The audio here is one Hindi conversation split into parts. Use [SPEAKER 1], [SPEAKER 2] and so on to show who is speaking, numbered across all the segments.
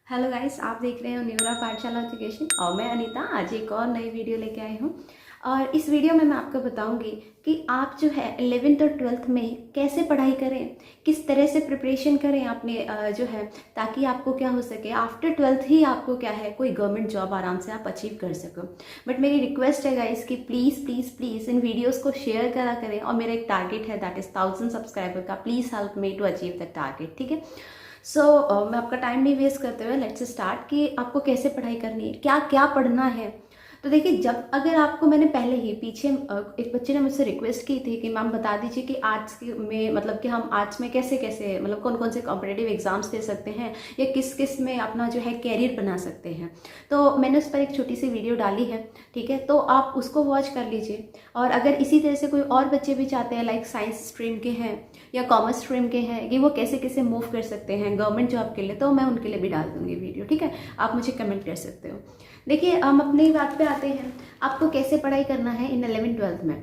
[SPEAKER 1] हेलो गाइस, आप देख रहे हो न्यूरा पाठशाला एजुकेशन और मैं अनीता आज एक और नई वीडियो लेके आई हूँ। और इस वीडियो में मैं आपको बताऊंगी कि आप जो है 11th और 12th में कैसे पढ़ाई करें, किस तरह से प्रिपरेशन करें अपने जो है, ताकि आपको क्या हो सके आफ्टर 12th ही आपको क्या है कोई गवर्नमेंट जॉब आराम से आप अचीव कर सको। बट मेरी रिक्वेस्ट है गाइस कि प्लीज़ प्लीज़ प्लीज़ इन वीडियोज़ को शेयर करा करें और मेरा एक टारगेट है दैट इज़ 1000 सब्सक्राइबर का। Please help me to achieve the target, ठीक है। मैं आपका टाइम नहीं वेस्ट करते हुए लेट्स स्टार्ट कि आपको कैसे पढ़ाई करनी है, क्या क्या पढ़ना है। तो देखिए, जब अगर आपको मैंने पहले ही पीछे एक बच्चे ने मुझसे रिक्वेस्ट की थी कि मैम बता दीजिए कि आर्ट्स में मतलब कि हम आर्ट्स में कैसे कैसे मतलब कौन कौन से कॉम्पिटिटिव एग्जाम्स दे सकते हैं या किस किस में अपना जो है कैरियर बना सकते हैं। तो मैंने उस पर एक छोटी सी वीडियो डाली है, ठीक है, तो आप उसको वॉच कर लीजिए। और अगर इसी तरह से कोई और बच्चे भी चाहते हैं लाइक साइंस स्ट्रीम के हैं या कॉमर्स स्ट्रीम के हैं कि वो कैसे कैसे मूव कर सकते हैं गवर्नमेंट जॉब के लिए, तो मैं उनके लिए भी डाल दूंगी वीडियो, ठीक है। आप मुझे कमेंट कर सकते हो। देखिए, हम अपनी बात पे आते हैं, आपको कैसे पढ़ाई करना है इन 11th-12th में।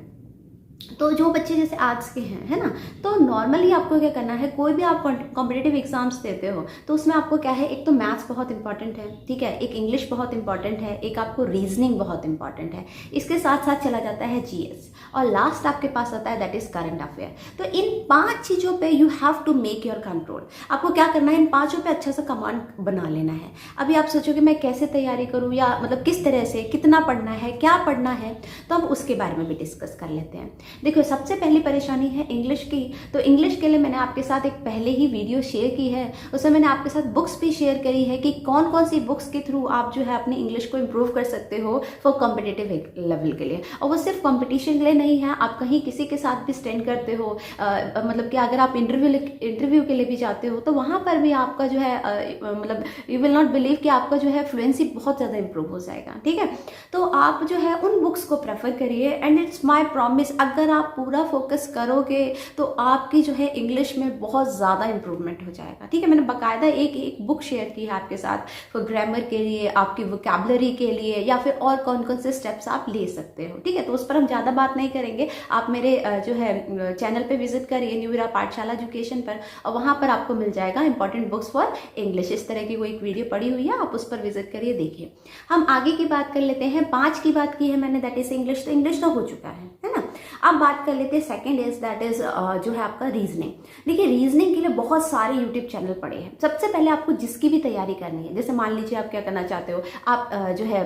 [SPEAKER 1] तो जो बच्चे जैसे आर्ट्स के हैं, है ना, तो नॉर्मली आपको क्या करना है, कोई भी आप कॉम्पिटिटिव एग्जाम्स देते हो तो उसमें आपको क्या है, एक तो मैथ्स बहुत इंपॉर्टेंट है, ठीक है, एक इंग्लिश बहुत इंपॉर्टेंट है, एक आपको रीजनिंग बहुत इंपॉर्टेंट है, इसके साथ साथ चला जाता है जीएस और लास्ट आपके पास आता है दैट इज करंट अफेयर। तो इन 5 चीज़ों पे you have to make your control. आपको क्या करना है, इन 5 पे अच्छा सा कमांड बना लेना है। अभी आप सोचोगे मैं कैसे तैयारी करूँ या मतलब किस तरह से कितना पढ़ना है, क्या पढ़ना है, तो हम उसके बारे में भी डिस्कस कर लेते हैं। देखो, सबसे पहली परेशानी है इंग्लिश की। तो इंग्लिश के लिए मैंने आपके साथ एक पहले ही वीडियो शेयर की है, उसमें मैंने आपके साथ बुक्स भी शेयर करी है कि कौन कौन सी बुक्स के थ्रू आप जो है अपनी इंग्लिश को इम्प्रूव कर सकते हो फॉर कॉम्पिटिटिव लेवल के लिए। और वो सिर्फ कॉम्पिटिशन के लिए नहीं है, आप कहीं किसी के साथ भी स्टैंड करते हो, मतलब कि अगर आप इंटरव्यू के लिए भी जाते हो तो वहाँ पर भी आपका जो है मतलब यू विल नॉट बिलीव कि आपका जो है फ्लुएंसी बहुत ज़्यादा इंप्रूव हो जाएगा, ठीक है। तो आप जो है उन बुक्स को प्रेफर करिए एंड इट्स माई प्रॉमिस, अगर आप पूरा फोकस करोगे तो आपकी जो है इंग्लिश में बहुत ज़्यादा इंप्रूवमेंट हो जाएगा, ठीक है। मैंने बाकायदा एक बुक शेयर की है आपके साथ फॉर ग्रामर के लिए, आपकी वोकैबुलरी के लिए, या फिर और कौन कौन से स्टेप्स आप ले सकते हो, ठीक है। तो उस पर हम ज़्यादा बात नहीं करेंगे, आप मेरे जो है चैनल पे विजिट करिए न्यूरा पाठशाला एजुकेशन पर, और वहाँ पर आपको मिल जाएगा इंपॉर्टेंट बुक्स फॉर इंग्लिश। इस तरह की कोई एक वीडियो पड़ी हुई है, आप उस पर विजिट करिए, देखिए। हम आगे की बात कर लेते हैं। 5 की बात की है मैंने, दैट इज इंग्लिश, तो इंग्लिश तो हो चुका है ना। अब बात कर लेते हैं सेकंड इज दैट इज जो है आपका रीजनिंग। देखिए, रीजनिंग के लिए बहुत सारे यूट्यूब चैनल पड़े हैं। सबसे पहले आपको जिसकी भी तैयारी करनी है, जैसे मान लीजिए आप क्या करना चाहते हो, आप जो है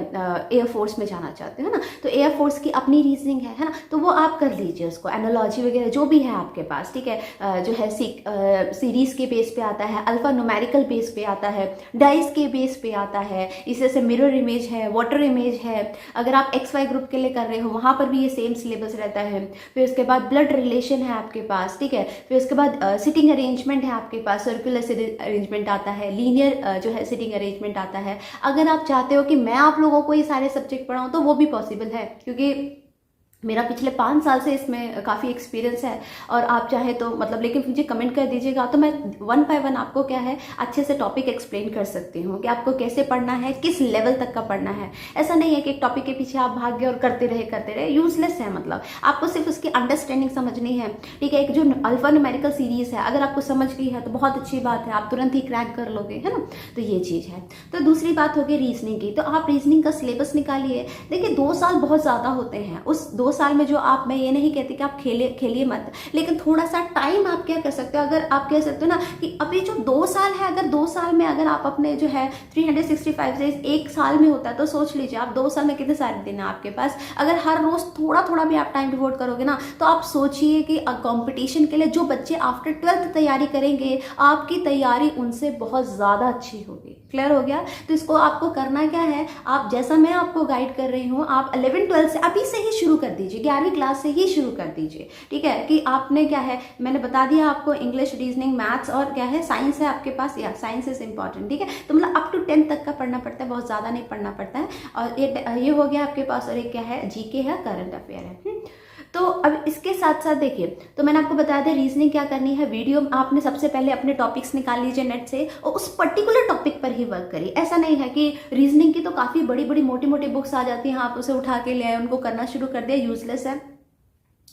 [SPEAKER 1] एयरफोर्स में जाना चाहते हो ना, तो एयरफोर्स की अपनी रीजनिंग है ना, तो वो आप कर लीजिए, उसको एनालॉजी वगैरह जो भी है आपके पास, ठीक है। जो है सीरीज के बेस पे आता है, अल्फा न्यूमेरिकल बेस पे आता है, डाइस के बेस पे आता है, इस जैसे मिरर इमेज है, वाटर इमेज है। अगर आप XY ग्रुप के लिए कर रहे हो वहाँ पर भी ये सेम सिलेबस रहता है। फिर उसके बाद ब्लड रिलेशन है आपके पास, ठीक है। फिर उसके बाद सिटिंग अरेंजमेंट है आपके पास, सर्कुलर अरेंजमेंट आता है, लीनियर जो है सिटिंग अरेंजमेंट आता है। अगर आप चाहते हो कि मैं आप लोगों को ये सारे सब्जेक्ट पढ़ाऊँ तो वो भी पॉसिबल है, क्योंकि मेरा पिछले 5 साल से इसमें काफ़ी एक्सपीरियंस है। और आप चाहे तो मतलब, लेकिन मुझे कमेंट कर दीजिएगा तो मैं 1 बाय 1 आपको क्या है अच्छे से टॉपिक एक्सप्लेन कर सकती हूँ कि आपको कैसे पढ़ना है, किस लेवल तक का पढ़ना है। ऐसा नहीं है कि एक टॉपिक के पीछे आप भाग गए और करते रहे, यूजलेस है। मतलब आपको सिर्फ उसकी अंडरस्टैंडिंग समझनी है, ठीक है। एक जो अल्फा न्यूमेरिकल सीरीज है, अगर आपको समझ गई है तो बहुत अच्छी बात है, आप तुरंत ही क्रैक कर लोगे, है ना। तो ये चीज़ है। तो दूसरी बात होगी रीजनिंग की। तो आप रीजनिंग का सिलेबस निकालिए। देखिए, 2 साल बहुत ज़्यादा होते हैं, उस 2 साल में जो आप, मैं ये नहीं कहती कि आप खेलिए मत, लेकिन थोड़ा सा टाइम आप क्या कर सकते हो, अगर आप कह सकते हो ना कि अभी जो 2 साल है, अगर 2 साल में अगर आप अपने जो है 365 डेज एक साल में होता है, तो सोच लीजिए आप 2 साल में कितने सारे दिन है आपके पास। अगर हर रोज थोड़ा थोड़ा भी आप टाइम डिवोट करोगे ना, तो आप सोचिए कि कंपटीशन के लिए जो बच्चे आफ्टर 12th तैयारी करेंगे, आपकी तैयारी उनसे बहुत ज़्यादा अच्छी होगी। क्लियर हो गया। तो इसको आपको करना क्या है, आप जैसा मैं आपको गाइड कर रही हूँ, आप 11th-12th से अभी से ही शुरू कर दीजिए, 11वीं क्लास से ही शुरू कर दीजिए, ठीक है। कि आपने क्या है, मैंने बता दिया आपको, इंग्लिश, रीजनिंग, मैथ्स और क्या है साइंस है आपके पास, या साइंस इज इंपॉर्टेंट, ठीक है। तो मतलब अप टू 10th तक का पढ़ना पड़ता है, बहुत ज़्यादा नहीं पढ़ना पड़ता है। और ये हो गया आपके पास। और एक क्या है, जीके है, करंट अफेयर है। तो अब इसके साथ साथ देखिए, तो मैंने आपको बताया था रीजनिंग क्या करनी है। वीडियो आपने सबसे पहले अपने टॉपिक्स निकाल लीजिए नेट से और उस पर्टिकुलर टॉपिक पर ही वर्क करिए। ऐसा नहीं है कि रीजनिंग की तो काफ़ी बड़ी बड़ी मोटी मोटी बुक्स आ जाती हैं, आप उसे उठा के ले आए, उनको करना शुरू कर दिया, यूजलेस है।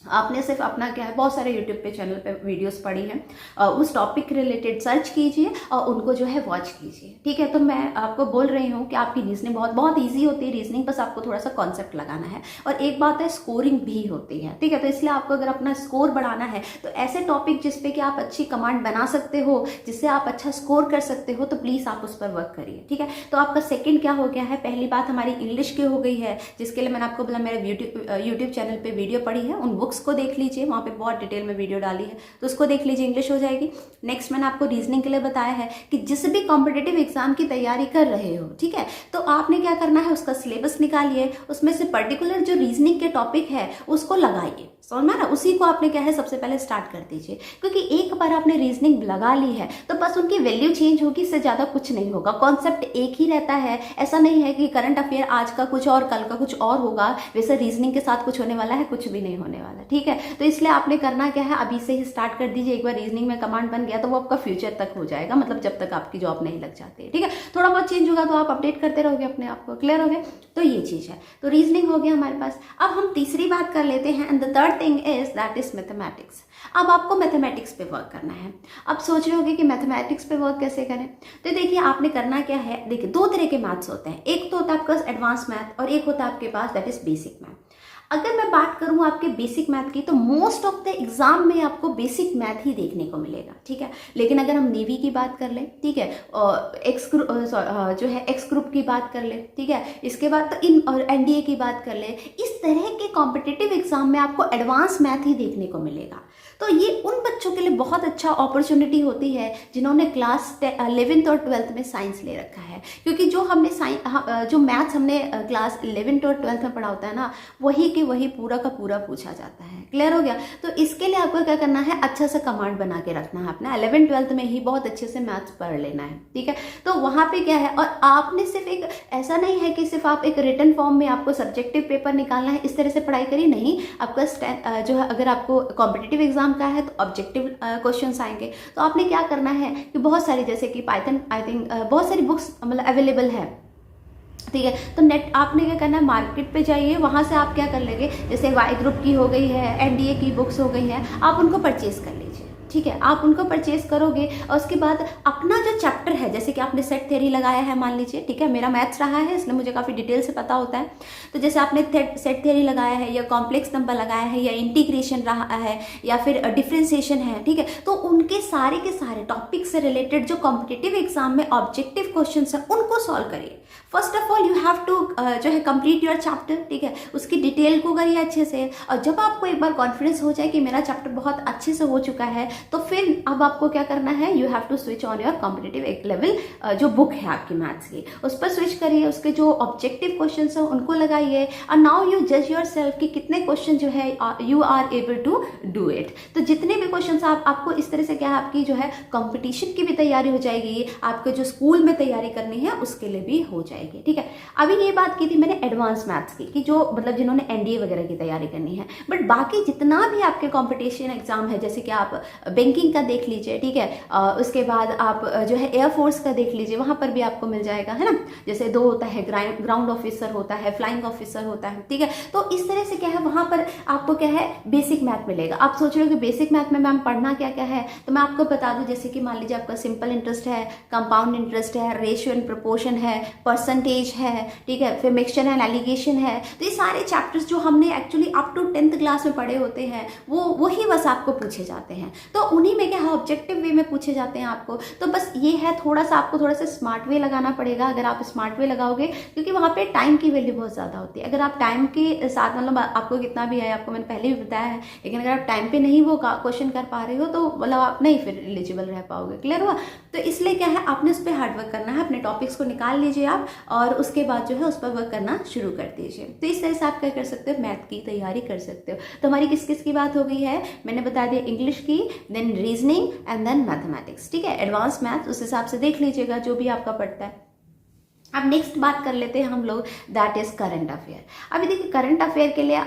[SPEAKER 1] आपने सिर्फ अपना क्या है, बहुत सारे यूट्यूब पे चैनल पे वीडियोस पढ़ी हैं, उस टॉपिक रिलेटेड सर्च कीजिए और उनको जो है वॉच कीजिए, ठीक है। तो मैं आपको बोल रही हूँ कि आपकी रीजनिंग बहुत बहुत ईजी होती है रीजनिंग, बस आपको थोड़ा सा कॉन्सेप्ट लगाना है। और एक बात है, स्कोरिंग भी होती है, ठीक है। तो इसलिए आपको अगर अपना स्कोर बढ़ाना है तो ऐसे टॉपिक जिसपे कि आप अच्छी कमांड बना सकते हो, जिससे आप अच्छा स्कोर कर सकते हो, तो प्लीज़ आप उस पर वर्क करिए, ठीक है। तो आपका सेकेंड क्या हो गया है, पहली बात हमारी इंग्लिश की हो गई है, जिसके लिए मैंने आपको बोला मेरे यूट्यूब चैनल पर वीडियो पढ़ी है, उन बुक्स को देख लीजिए, वहाँ पे बहुत डिटेल में वीडियो डाली है, तो उसको देख लीजिए, इंग्लिश हो जाएगी। नेक्स्ट मैंने आपको रीजनिंग के लिए बताया है कि जिस भी कॉम्पिटिटिव एग्जाम की तैयारी कर रहे हो, ठीक है, तो आपने क्या करना है, उसका सिलेबस निकालिए, उसमें से पर्टिकुलर जो रीजनिंग के टॉपिक है उसको लगाइए, समझ में ना, उसी को आपने क्या है सबसे पहले स्टार्ट कर दीजिए। क्योंकि एक बार आपने रीजनिंग लगा ली है तो बस उनकी वैल्यू चेंज होगी, इससे ज़्यादा कुछ नहीं होगा, कॉन्सेप्ट एक ही रहता है। ऐसा नहीं है कि करंट अफेयर आज का कुछ और कल का कुछ और होगा, वैसे रीजनिंग के साथ कुछ होने वाला है, कुछ भी नहीं होने वाला, ठीक है। तो इसलिए आपने करना क्या है, अभी से ही स्टार्ट कर दीजिए। एक बार रीजनिंग में कमांड बन गया तो वो आपका फ्यूचर तक हो जाएगा, मतलब जब तक आपकी जॉब नहीं लग जाती है, ठीक है। थोड़ा बहुत चेंज होगा तो आप अपडेट करते रहोगे अपने आप को, क्लियर हो गया। तो ये चीज़ है, तो रीजनिंग हो गया हमारे पास। अब हम तीसरी बात कर लेते हैं, and the third thing is that is mathematics. अब आपको मैथमेटिक्स पे वर्क करना है। अब सोच रहे होगे कि मैथमेटिक्स पे वर्क कैसे करें, तो देखिए आपने करना क्या है, देखिए दो तरह के मैथ्स होते हैं, एक तो होता है आपका एडवांस मैथ और एक होता है आपके पास दैट इज बेसिक मैथ। अगर मैं बात करूं आपके बेसिक मैथ की, तो मोस्ट ऑफ द एग्जाम में आपको बेसिक मैथ ही देखने को मिलेगा, ठीक है। लेकिन अगर हम नेवी की बात कर लें, ठीक है, जो है एक्स ग्रुप की बात कर ले, ठीक है, इसके बाद तो इन और एनडीए की बात कर ले, इस तरह के कॉम्पिटिटिव एग्जाम में आपको एडवांस मैथ ही देखने को मिलेगा। तो ये उन बच्चों के लिए बहुत अच्छा अपॉर्चुनिटी होती है जिन्होंने क्लास 11th और 12th में साइंस ले रखा है, क्योंकि जो हमने जो मैथ्स हमने क्लास 11th और 12th में पढ़ा होता है ना, वही के वही पूरा का पूरा पूछा जाता है, क्लियर हो गया। तो इसके लिए आपको क्या करना है, अच्छा सा कमांड बना के रखना है अपना, 11th 12th में ही बहुत अच्छे से मैथ्स पढ़ लेना है, ठीक है। तो वहाँ पे क्या है, और आपने सिर्फ एक ऐसा नहीं है कि सिर्फ आप एक रिटन फॉर्म में आपको सब्जेक्टिव पेपर निकालना है, इस तरह से पढ़ाई करिए, नहीं। आपका जो है, अगर आपको कॉम्पिटिटिव एग्जाम का है तो ऑब्जेक्टिव क्वेश्चंस आएंगे, तो आपने क्या करना है कि बहुत सारी, जैसे कि पाइथन, आई थिंक बहुत सारी बुक्स मतलब अवेलेबल है, ठीक है। तो नेट आपने क्या करना है, मार्केट पे जाइए, वहाँ से आप क्या कर लेंगे, जैसे वाई ग्रुप की हो गई है, एनडीए की बुक्स हो गई हैं, आप उनको परचेज कर लीजिए, ठीक है। आप उनको परचेज करोगे और उसके बाद अपना जो चैप्टर है, जैसे कि आपने सेट थ्योरी लगाया है मान लीजिए, ठीक है, मेरा मैथ्स रहा है इसलिए मुझे काफ़ी डिटेल से पता होता है। तो जैसे आपने सेट थ्योरी लगाया है, या कॉम्प्लेक्स नंबर लगाया है, या इंटीग्रेशन रहा है, या फिर डिफ्रेंसिएशन है, ठीक है, तो उनके सारे के सारे टॉपिक से रिलेटेड जो कॉम्पिटिटिव एग्जाम में ऑब्जेक्टिव क्वेश्चन है उनको सॉल्व करिए। First of all you have to जो है कंप्लीट योर चैप्टर, ठीक है, उसकी डिटेल को करिए अच्छे से। और जब आपको एक बार कॉन्फिडेंस हो जाए कि मेरा चैप्टर बहुत अच्छे से हो चुका है, तो फिर अब आपको क्या करना है, you have to switch on your competitive level जो बुक है आपकी मैथ्स की, उस पर स्विच करिए, उसके जो ऑब्जेक्टिव क्वेश्चन हैं उनको लगाइए। और नाउ यू जज योर सेल्फ कि कितने क्वेश्चन जो है you are able to do it. तो जितने भी क्वेश्चन आपको इस तरह से क्या है, आपकी जो है कॉम्पिटिशन की भी तैयारी हो जाएगी, आपके जो स्कूल में तैयारी करनी है उसके लिए भी हो जाएगी, ठीक है। अभी ये बात की थी मैंने एडवांस मैथ्स की, कि जो मतलब जिन्होंने एनडीए वगैरह की तैयारी करनी है, बट बाकी जितना भी आपके कॉम्पिटिशन एग्जाम है, जैसे कि आप बैंकिंग का देख लीजिए, ठीक है, उसके बाद आप जो है एयरफोर्स का देख लीजिए, वहां पर भी आपको मिल जाएगा, है ना। जैसे दो होता है, ग्राउंड ऑफिसर होता है, फ्लाइंग ऑफिसर होता है, ठीक है। तो इस तरह से क्या है, वहां पर आपको क्या है, बेसिक मैथ मिलेगा। आप सोच रहे हो कि बेसिक मैथ में मैम पढ़ना क्या क्या है, तो मैं आपको बता दूं, जैसे कि मान लीजिए आपका सिंपल इंटरेस्ट है, कंपाउंड इंटरेस्ट है, रेशियो एंड प्रोपोर्शन है, परसेंटेज है, ठीक है, फिर मिक्सचर एंड एलिगेशन है। तो ये सारे चैप्टर्स जो हमने actually up to 10th class में पढ़े होते हैं, वही बस आपको पूछे जाते हैं। तो उन्हीं में क्या है, ऑब्जेक्टिव वे में पूछे जाते हैं आपको। तो बस ये है, थोड़ा सा आपको थोड़ा सा स्मार्ट वे लगाना पड़ेगा। अगर आप स्मार्ट वे लगाओगे, क्योंकि वहाँ पे टाइम की वैल्यू बहुत ज़्यादा होती है। अगर आप टाइम के साथ, मतलब आपको कितना भी है, आपको मैंने पहले भी बताया है, लेकिन अगर आप टाइम पे नहीं वो क्वेश्चन कर पा रहे हो, तो मतलब आप नहीं फिर एलिजिबल रह पाओगे, क्लियर हुआ। तो इसलिए क्या है, आपने उस पर हार्डवर्क करना है, अपने टॉपिक्स को निकाल लीजिए आप, और उसके बाद जो है उस पर वर्क करना शुरू कर दीजिए। तो इस तरह से आप क्या कर सकते हो, मैथ की तैयारी कर सकते हो। तो हमारी किस किस की बात हो गई है, मैंने बता दिया, इंग्लिश की, then reasoning and then mathematics, ठीक है, एडवांस मैथ उस हिसाब से देख लीजिएगा जो भी आपका पढ़ता है। अब नेक्स्ट बात कर लेते हैं हम लोग, दैट इज करंट अफेयर। अभी देखिए करंट अफेयर के लिए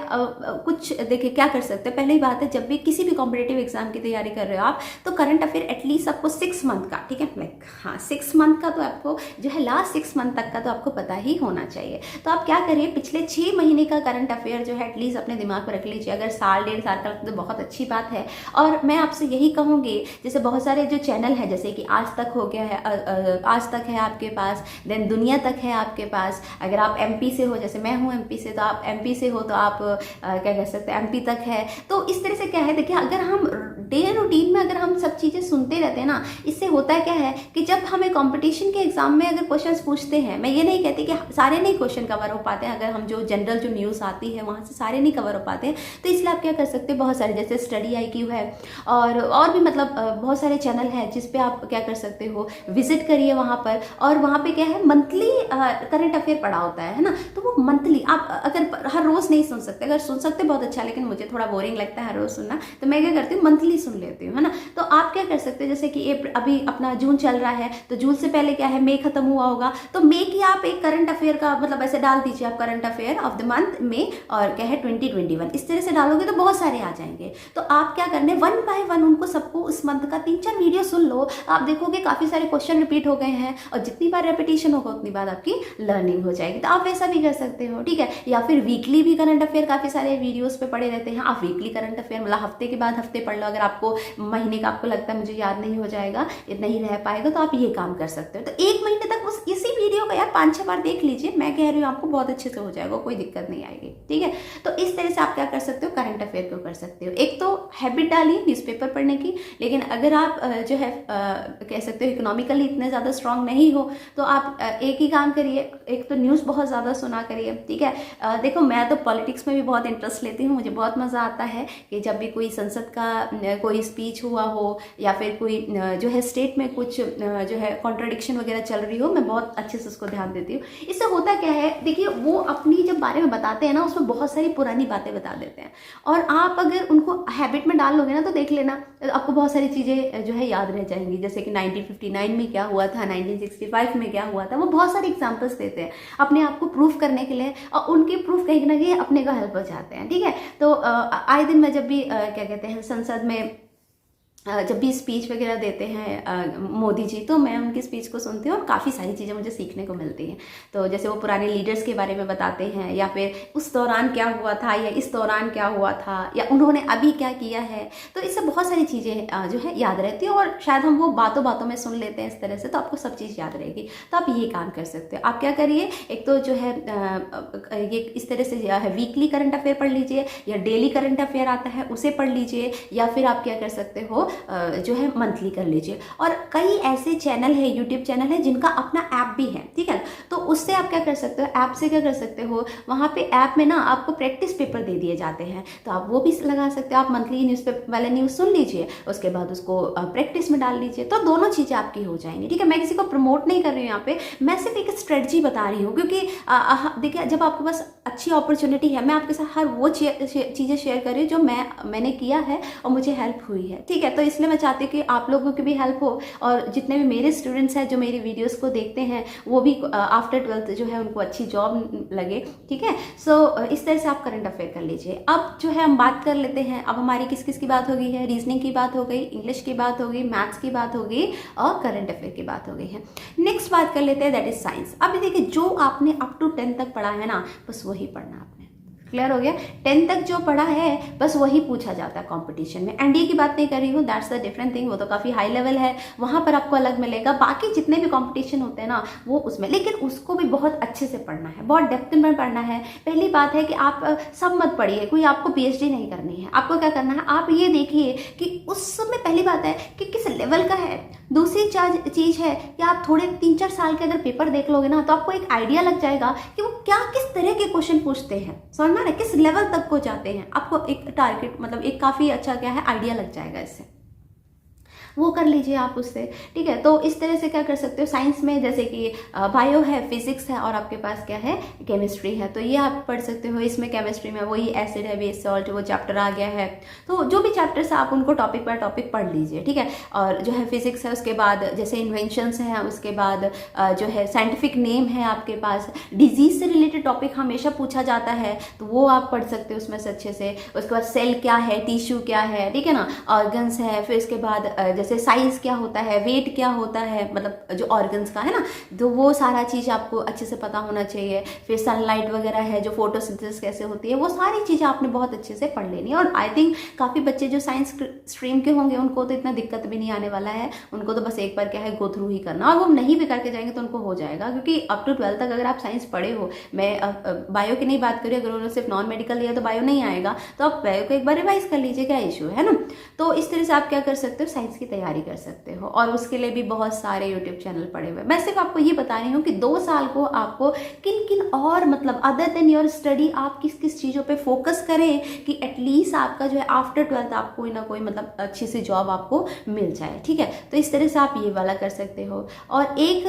[SPEAKER 1] कुछ देखिए क्या कर सकते हैं। पहली बात है, जब भी किसी भी कॉम्पिटेटिव एग्जाम की तैयारी कर रहे हो आप, तो करंट अफेयर एटलीस्ट आपको 6 मंथ का, ठीक है, लाइक हाँ 6 मंथ का तो आपको जो है लास्ट 6 मंथ तक का तो आपको पता ही होना चाहिए। तो आप क्या करिए, पिछले 6 महीने का करंट अफेयर जो है एटलीस्ट अपने दिमाग पर रख लीजिए। अगर साल 1.5 साल का तो बहुत अच्छी बात है। और मैं आपसे यही कहूँगी, जैसे बहुत सारे जो चैनल है, जैसे कि आज तक हो गया है, आज तक है आपके पास, देन दुनिया तक है आपके पास। अगर आप एमपी से हो, जैसे मैं हूँ एमपी से, तो आप एमपी से हो तो आप क्या कह सकते हैं, एमपी तक है। तो इस तरह से क्या है, देखिए अगर हम डे रूटीन में अगर हम सब चीज़ें सुनते रहते हैं ना, इससे होता क्या है कि जब हमें कंपटीशन के एग्जाम में अगर क्वेश्चंस पूछते हैं, मैं ये नहीं कहती कि सारे नहीं क्वेश्चन कवर हो पाते हैं, अगर हम जो जनरल जो न्यूज़ आती है वहाँ से सारे नहीं कवर हो पाते हैं, तो इसलिए आप क्या कर सकते हैं, बहुत सारे जैसे स्टडी IQ है और भी मतलब बहुत सारे चैनल है जिस पे आप क्या कर सकते हो, विजिट करिए वहाँ पर। और वहाँ पे क्या है, मंथली करंट अफेयर पढ़ा होता है ना, तो वो मंथली आप अगर हर रोज़ नहीं सुन सकते, अगर सुन सकते बहुत अच्छा, लेकिन मुझे थोड़ा बोरिंग लगता है हर रोज़ सुनना, तो मैं क्या करती हूँ, मंथली सुन लेती हूँ, है ना। तो आप क्या कर सकते हैं, जैसे कि अभी अपना जून चल रहा है, तो जून से पहले क्या है, मई खत्म हुआ होगा, तो मई की आप एक करंट अफेयर का मतलब ऐसे डाल दीजिए आप, current affair of the month May और क्या है 2021, इस तरह से डालोगे तो बहुत सारे आ जाएंगे। तो आप क्या करने, 1 बाय 1 उनको सबको उस मंथ का 3-4 वीडियो सुन लो, आप देखोगे काफ़ी सारे क्वेश्चन रिपीट हो गए हैं, और जितनी बार रेपिटेशन होगा उतनी बार आपकी लर्निंग हो जाएगी। तो आप वैसा भी कर सकते हो, ठीक है। या फिर वीकली भी करंट अफेयर काफ़ी सारे वीडियोस पे पड़े रहते हैं, आप वीकली करंट अफेयर मतलब हफ्ते के बाद हफ्ते पढ़ लो। अगर आपको महीने का आपको लगता है मुझे याद नहीं हो जाएगा, नहीं रह पाएगा, तो आप ये काम कर सकते हो। तो 1 महीने तक उस इसी वीडियो को यार 5-6 बार देख लीजिए, मैं कह रही हूँ आपको बहुत अच्छे से हो जाएगा, कोई दिक्कत नहीं आएगी, ठीक है। तो इस तरह से आप क्या कर सकते हो, करंट अफेयर को कर सकते हो। एक तो हैबिट डालिए न्यूज़पेपर पढ़ने की, लेकिन अगर आप जो है कह सकते हो इकोनॉमिकली इतने ज़्यादा स्ट्रांग नहीं हो, तो आप एक ही काम करिए, एक तो न्यूज़ बहुत ज़्यादा सुना करिए, ठीक है। देखो मैं तो पॉलिटिक्स में भी बहुत इंटरेस्ट लेती हूँ, मुझे बहुत मज़ा आता है कि जब भी कोई संसद का कोई स्पीच हुआ हो, या फिर कोई जो है स्टेट में कुछ जो है कॉन्ट्रडिक्शन वगैरह चल रही हो, मैं बहुत अच्छे से उसको ध्यान देती हूँ। इससे होता क्या है, देखिए वो अपनी जब बारे में बताते हैं ना, उसमें बहुत सारी पुरानी बातें बता देते हैं, और आप अगर उनको हैबिट में डाल लोगे ना, तो देख लेना आपको बहुत सारी चीज़ें जो है याद रह जाएंगी। जैसे कि 1959 में क्या हुआ था, 1965 में क्या हुआ था, वो बहुत सारे एग्जाम्पल्स देते हैं अपने आप को प्रूफ करने के लिए, और उनके प्रूफ कहीं ना कहीं अपने को हेल्प हो जाते हैं, ठीक है। तो आए दिन मैं जब भी क्या कहते हैं संसद में जब भी स्पीच वगैरह देते हैं मोदी जी, तो मैं उनकी स्पीच को सुनती हूँ और काफ़ी सारी चीज़ें मुझे सीखने को मिलती हैं। तो जैसे वो पुराने लीडर्स के बारे में बताते हैं, या फिर उस दौरान क्या हुआ था, या इस दौरान क्या हुआ था, या उन्होंने अभी क्या किया है, तो इससे बहुत सारी चीज़ें जो है याद रहती हैं। और शायद हम वो बातों बातों में सुन लेते हैं इस तरह से, तो आपको सब चीज़ याद रहेगी। तो आप ये काम कर सकते हो। आप क्या करिए, एक तो जो है ये इस तरह से वीकली करंट अफेयर पढ़ लीजिए, या डेली करंट अफेयर आता है उसे पढ़ लीजिए, या फिर आप क्या कर सकते हो जो है मंथली कर लीजिए। और कई ऐसे चैनल है, यूट्यूब चैनल है जिनका अपना ऐप भी है, ठीक है। तो उससे आप क्या कर सकते हो, ऐप से क्या कर सकते हो, वहाँ पे ऐप में ना आपको प्रैक्टिस पेपर दे दिए जाते हैं, तो आप वो भी लगा सकते हो। आप मंथली न्यूज़पेपर वाले न्यूज़ सुन लीजिए, उसके बाद उसको प्रैक्टिस में डाल लीजिए, तो दोनों चीज़ें आपकी हो जाएंगी, ठीक है। मैं किसी को प्रमोट नहीं कर रही हूँ यहाँ पे, मैं सिर्फ एक स्ट्रेटजी बता रही हूँ, क्योंकि देखिए जब आपके पास अच्छी अपॉर्चुनिटी है, मैं आपके साथ हर वो चीज़ें शेयर कर रही हूँ जो मैंने किया है और मुझे हेल्प हुई है, ठीक है। तो इसलिए मैं चाहती हूँ कि आप लोगों की भी हेल्प हो, और जितने भी मेरे स्टूडेंट्स हैं जो मेरी वीडियोस को देखते हैं, वो भी आफ्टर 12th जो है उनको अच्छी जॉब लगे, ठीक है। सो इस तरह से आप करंट अफेयर कर लीजिए। अब जो है हम बात कर लेते हैं, अब हमारी किस किस की बात हो गई है, रीजनिंग की बात हो गई, इंग्लिश की बात हो गई, मैथ्स की बात हो गई, और करंट अफेयर की बात हो गई है। नेक्स्ट बात कर लेते हैं, दैट इज साइंस। अब देखिए जो आपने अप टू 10th तक पढ़ा है ना, बस वही पढ़ना आपने, क्लियर हो गया। 10th तक जो पढ़ा है बस वही पूछा जाता है कंपटीशन में। एनडीए की बात नहीं कर रही हूँ, दैट्स द डिफरेंट थिंग, वो तो काफ़ी हाई लेवल है, वहाँ पर आपको अलग मिलेगा। बाकी जितने भी कंपटीशन होते हैं ना वो उसमें, लेकिन उसको भी बहुत अच्छे से पढ़ना है, बहुत डेप्थ में पढ़ना है। पहली बात है कि आप सब मत पढ़िए, कोई आपको पीएचडी नहीं करनी है। आपको क्या करना है, आप ये देखिए कि उस समय पहली बात है कि किस लेवल का है। दूसरी चीज़ है कि आप थोड़े 3-4 साल के अगर पेपर देख लोगे ना, तो आपको एक आइडिया लग जाएगा कि वो क्या किस तरह के क्वेश्चन पूछते हैं, समझ में, किस लेवल तक को जाते हैं। आपको एक टारगेट मतलब एक काफ़ी अच्छा क्या है आइडिया लग जाएगा इससे। वो कर लीजिए आप उससे, ठीक है। तो इस तरह से क्या कर सकते हो, साइंस में जैसे कि बायो है, फिजिक्स है और आपके पास क्या है, केमिस्ट्री है, तो ये आप पढ़ सकते हो। इसमें केमिस्ट्री में वही एसिड है, बेस, सॉल्ट, वो चैप्टर आ गया है। तो जो भी चैप्टर्स है आप उनको टॉपिक बाय टॉपिक पढ़ लीजिए, ठीक है। और जो है फिजिक्स है, उसके बाद जैसे इन्वेंशंस हैं, उसके बाद जो है साइंटिफिक नेम है आपके पास, डिजीज से रिलेटेड टॉपिक हमेशा पूछा जाता है, तो वो आप पढ़ सकते हो उसमें से अच्छे से। उसके बाद सेल क्या है, टिश्यू क्या है, ठीक है ना, ऑर्गन्स है। फिर इसके बाद जैसे साइज क्या होता है, वेट क्या होता है, मतलब जो ऑर्गन्स का है ना, तो वो सारा चीज़ आपको अच्छे से पता होना चाहिए। फिर सनलाइट वगैरह है, जो फोटोसिंथेसिस कैसे होती है, वो सारी चीज़ें आपने बहुत अच्छे से पढ़ लेनी है। और आई थिंक काफ़ी बच्चे जो साइंस स्ट्रीम के होंगे उनको तो इतना दिक्कत भी नहीं आने वाला है, उनको तो बस एक बार क्या है, गो थ्रू ही करना, और वो नहीं भी करके जाएंगे तो उनको हो जाएगा। क्योंकि अप टू 12th तक अगर आप साइंस पढ़े हो, मैं बायो की नहीं बात करी, अगर उन्होंने सिर्फ नॉन मेडिकल लिया तो बायो नहीं आएगा, तो आप बायो को एक बार रिवाइज कर लीजिए, क्या इशू है ना। तो इस तरह से आप क्या कर सकते हो, साइंस की तैयारी कर सकते हो। और उसके लिए भी बहुत सारे यूट्यूब चैनल पड़े हुए। मैं सिर्फ आपको ये बता रही हूँ कि 2 साल को आपको किन किन और मतलब अदर देन योर स्टडी आप किस किस चीज़ों पे फोकस करें कि एटलीस्ट आपका जो है आफ्टर 12th आपको कोई ना कोई मतलब अच्छी सी जॉब आपको मिल जाए, ठीक है। तो इस तरह से आप ये वाला कर सकते हो। और एक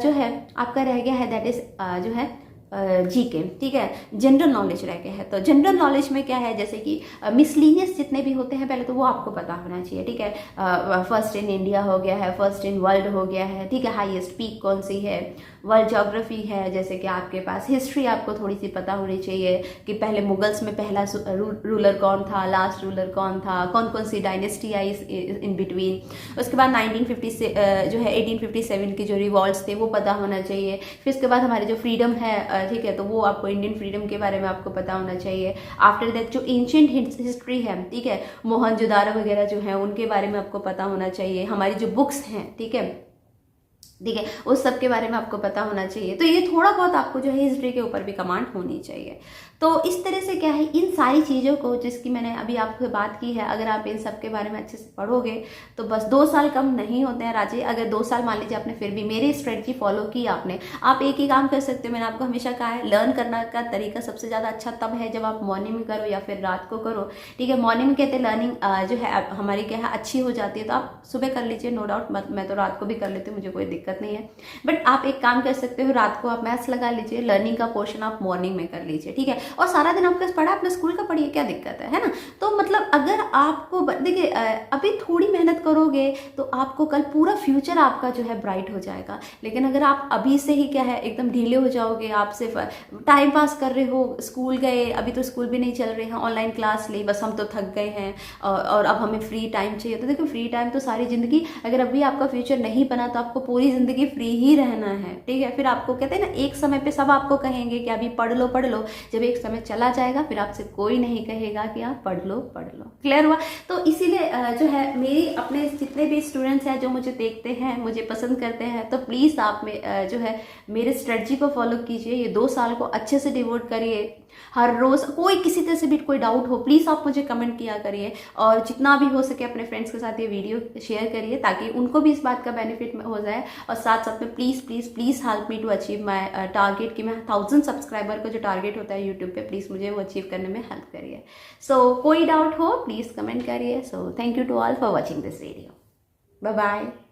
[SPEAKER 1] जो है आपका रह गया है, दैट इज जो है जीके, ठीक है, जनरल नॉलेज रह गया है। तो जनरल नॉलेज में क्या है, जैसे कि मिसलीनियस जितने भी होते हैं पहले तो वो आपको पता होना चाहिए, ठीक है। फर्स्ट इन इंडिया हो गया है, फर्स्ट इन वर्ल्ड हो गया है, ठीक है, हाईएस्ट पीक कौन सी है, वर्ल्ड ज्योग्राफी है, जैसे कि आपके पास हिस्ट्री आपको थोड़ी सी पता होनी चाहिए कि पहले मुगल्स में पहला रूलर कौन था, लास्ट रूलर कौन था, कौन कौन सी डायनेस्टी आई इन बिटवीन। उसके बाद 1950 से जो है 1857 की जो रिवॉल्ट्स थे वो पता होना चाहिए। फिर उसके बाद हमारे जो फ्रीडम है, ठीक है, तो वो आपको इंडियन फ्रीडम के बारे में आपको पता होना चाहिए। आफ्टर दैट जो एंशिएंट हिस्ट्री है, ठीक है, मोहनजोदारो वगैरह जो है उनके बारे में आपको पता होना चाहिए। हमारी जो बुक्स हैं, ठीक है, उस सब के बारे में आपको पता होना चाहिए। तो ये थोड़ा बहुत आपको जो है हिस्ट्री के ऊपर भी कमांड होनी चाहिए। तो इस तरह से क्या है, इन सारी चीज़ों को जिसकी मैंने अभी आपको बात की है, अगर आप इन सब के बारे में अच्छे से पढ़ोगे तो बस 2 साल कम नहीं होते हैं राजे। अगर 2 साल मान लीजिए आपने फिर भी मेरी स्ट्रेटजी फॉलो की आपने, आप एक ही काम कर सकते हो। मैंने आपको हमेशा कहा है, लर्न करने का तरीका सबसे ज़्यादा अच्छा तब है जब आप मॉर्निंग में करो या फिर रात को करो, ठीक है। मॉर्निंग में कहते हैं लर्निंग जो है हमारी क्या है अच्छी हो जाती है, तो आप सुबह कर लीजिए, नो डाउट। मैं तो रात को भी कर लेती हूँ, मुझे कोई दिक्कत नहीं है। बट आप एक काम कर सकते हो, रात को आप मैथ्स लगा लीजिए, लर्निंग का पोर्शन आप मॉर्निंग में कर लीजिए, ठीक है। और सारा दिन आपका पढ़ा, अपने स्कूल का पढ़िए, क्या दिक्कत है ना। तो मतलब अगर आपको देखिए अभी थोड़ी मेहनत करोगे तो आपको कल पूरा फ्यूचर आपका जो है ब्राइट हो जाएगा। लेकिन अगर आप अभी से ही क्या है एकदम ढीले हो जाओगे, आप सिर्फ टाइम पास कर रहे हो, स्कूल गए, अभी तो स्कूल भी नहीं चल रहे हैं, ऑनलाइन क्लास ली, बस हम तो थक गए हैं और अब हमें फ्री टाइम चाहिए। तो देखो फ्री टाइम तो सारी जिंदगी, अगर अभी आपका फ्यूचर नहीं बना तो आपको पूरी जिंदगी फ्री ही रहना है, ठीक है। फिर आपको कहते हैं ना, एक समय पे सब आपको कहेंगे कि अभी पढ़ लो पढ़ लो, जब एक समय चला जाएगा फिर आपसे कोई नहीं कहेगा कि आप पढ़ लो पढ़ लो। क्लियर हुआ। तो इसीलिए जो है मेरी अपने जितने भी स्टूडेंट्स हैं जो मुझे देखते हैं, मुझे पसंद करते हैं, तो प्लीज़ आप में जो है मेरे स्ट्रेटजी को फॉलो कीजिए। ये 2 साल को अच्छे से डिवोट करिए। हर रोज़ कोई किसी तरह से भी कोई डाउट हो प्लीज़ आप मुझे कमेंट किया करिए, और जितना भी हो सके अपने फ्रेंड्स के साथ ये वीडियो शेयर करिए ताकि उनको भी इस बात का बेनिफिट हो जाए। और साथ साथ में please please please help me to achieve my target, कि मैं 1000 सब्सक्राइबर का जो टारगेट होता है यूट्यूब पे, प्लीज़ मुझे वो अचीव करने में हेल्प करिए। सो कोई डाउट हो प्लीज़ कमेंट करिए। So thank you to all for watching this video. Bye bye.